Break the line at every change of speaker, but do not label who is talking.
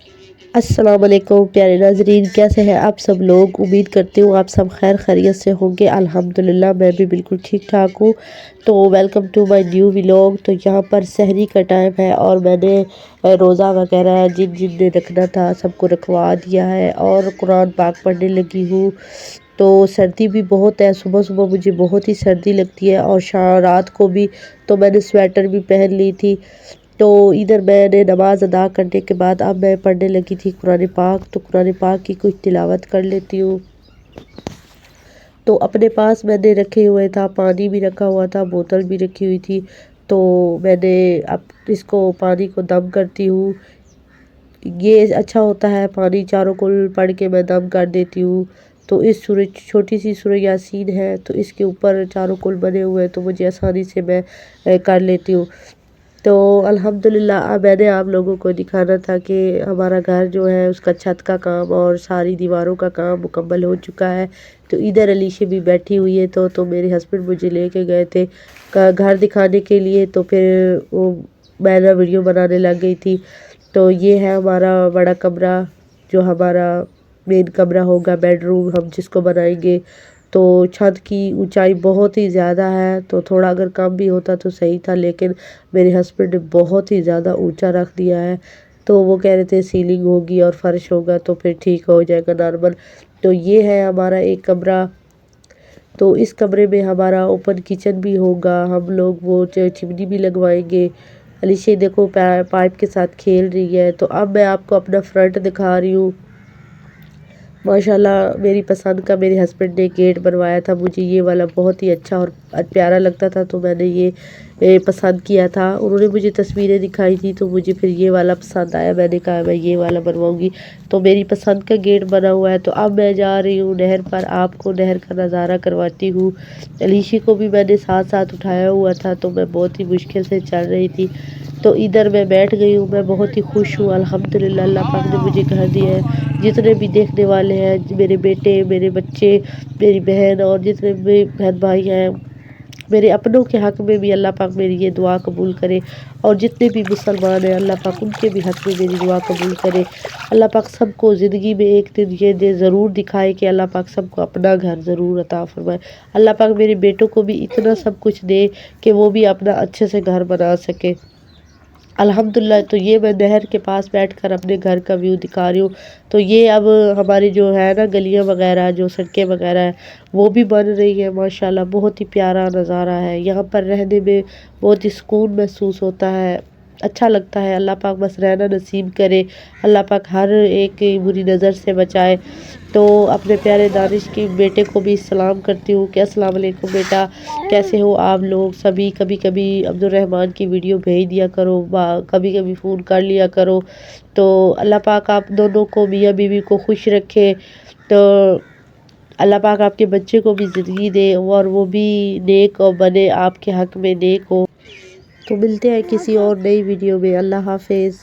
السلام علیکم پیارے ناظرین، کیسے ہیں آپ سب لوگ؟ امید کرتی ہوں آپ سب خیر خیریت سے ہوں گے۔ الحمدللہ میں بھی بالکل ٹھیک ٹھاک ہوں۔ تو welcome to my new vlog. تو یہاں پر سحری کا ٹائم ہے اور میں نے روزہ وغیرہ جن نے رکھنا تھا سب کو رکھوا دیا ہے اور قرآن پاک پڑھنے لگی ہوں۔ تو سردی بھی بہت ہے، صبح صبح مجھے بہت ہی سردی لگتی ہے اور رات کو بھی، تو میں نے سویٹر بھی پہن لی تھی۔ تو ادھر میں نے نماز ادا کرنے کے بعد اب میں پڑھنے لگی تھی قرآن پاک۔ تو قرآن پاک کی کچھ تلاوت کر لیتی ہوں۔ تو اپنے پاس میں نے رکھے ہوئے تھا، پانی بھی رکھا ہوا تھا، بوتل بھی رکھی ہوئی تھی۔ تو میں نے اب اس کو پانی کو دم کرتی ہوں۔ یہ اچھا ہوتا ہے، پانی چاروں کل پڑھ کے میں دم کر دیتی ہوں۔ تو اس چھوٹی سی سورہ یاسین ہے، تو اس کے اوپر چاروں کل بنے ہوئے ہیں، تو مجھے آسانی سے میں کر لیتی ہوں۔ تو الحمدللہ اب میں نے آپ لوگوں کو دکھانا تھا کہ ہمارا گھر جو ہے اس کا چھت کا کام اور ساری دیواروں کا کام مکمل ہو چکا ہے۔ تو ادھر علیشہ بھی بیٹھی ہوئی ہے، تو میرے ہسبینڈ مجھے لے کے گئے تھے گھر دکھانے کے لیے، تو پھر میں نے ویڈیو بنانے لگ گئی تھی۔ تو یہ ہے ہمارا بڑا کمرہ، جو ہمارا مین کمرہ ہوگا، بیڈ روم ہم جس کو بنائیں گے۔ تو چھت کی اونچائی بہت ہی زیادہ ہے، تو تھوڑا اگر کم بھی ہوتا تو صحیح تھا، لیکن میرے ہسبینڈ نے بہت ہی زیادہ اونچا رکھ دیا ہے۔ تو وہ کہہ رہے تھے سیلنگ ہوگی اور فرش ہوگا تو پھر ٹھیک ہو جائے گا نارمل۔ تو یہ ہے ہمارا ایک کمرہ۔ تو اس کمرے میں ہمارا اوپن کچن بھی ہوگا، ہم لوگ وہ چمنی بھی لگوائیں گے۔ علیشہ دیکھو پائپ کے ساتھ کھیل رہی ہے۔ تو اب میں آپ کو اپنا فرنٹ دکھا رہی ہوں۔ ماشاءاللہ میری پسند کا میرے ہسبینڈ نے گیٹ بنوایا تھا، مجھے یہ والا بہت ہی اچھا اور پیارا لگتا تھا، تو میں نے یہ پسند کیا تھا۔ انہوں نے مجھے تصویریں دکھائی تھی تو مجھے پھر یہ والا پسند آیا، میں نے کہا میں یہ والا بنواؤں گی۔ تو میری پسند کا گیٹ بنا ہوا ہے۔ تو اب میں جا رہی ہوں نہر پر، آپ کو نہر کا نظارہ کرواتی ہوں۔ علیشہ کو بھی میں نے ساتھ ساتھ اٹھایا ہوا تھا، تو میں بہت ہی مشکل سے چل رہی تھی۔ تو ادھر میں بیٹھ گئی ہوں، میں بہت ہی خوش ہوں الحمدللہ، اللہ پاک نے مجھے گھر دیا ہے۔ جتنے بھی دیکھنے والے ہیں، میرے بیٹے، میرے بچے، میری بہن اور جتنے بھی بہن بھائی ہیں، میرے اپنوں کے حق میں بھی اللہ پاک میری یہ دعا قبول کرے، اور جتنے بھی مسلمان ہیں اللہ پاک ان کے بھی حق میں میری دعا قبول کرے۔ اللہ پاک سب کو زندگی میں ایک دن یہ ضرور دکھائے کہ اللہ پاک سب کو اپنا گھر ضرور عطا فرمائے۔ اللہ پاک میرے بیٹوں کو بھی اتنا سب کچھ دے کہ وہ بھی اپنا اچھے سے گھر بنا سکے الحمدللہ۔ تو یہ میں نہر کے پاس بیٹھ کر اپنے گھر کا ویو دکھا رہی ہوں۔ تو یہ اب ہماری جو ہے نا گلیاں وغیرہ، جو سڑکیں وغیرہ ہیں وہ بھی بن رہی ہیں، ماشاءاللہ بہت ہی پیارا نظارہ ہے۔ یہاں پر رہنے میں بہت ہی سکون محسوس ہوتا ہے، اچھا لگتا ہے۔ اللہ پاک بس رہنا نصیب کرے، اللہ پاک ہر ایک بری نظر سے بچائے۔ تو اپنے پیارے دانش کے بیٹے کو بھی سلام کرتی ہوں کہ السلام علیکم بیٹا، کیسے ہو آپ لوگ سبھی؟ کبھی کبھی عبدالرحمن کی ویڈیو بھیج دیا کرو، کبھی کبھی فون کر لیا کرو۔ تو اللہ پاک آپ دونوں کو، میاں بیوی کو خوش رکھے۔ تو اللہ پاک آپ کے بچے کو بھی زندگی دے اور وہ بھی نیک بنے، آپ کے حق میں نیک ہو۔ تو ملتے ہیں کسی اور نئی ویڈیو میں، اللہ حافظ۔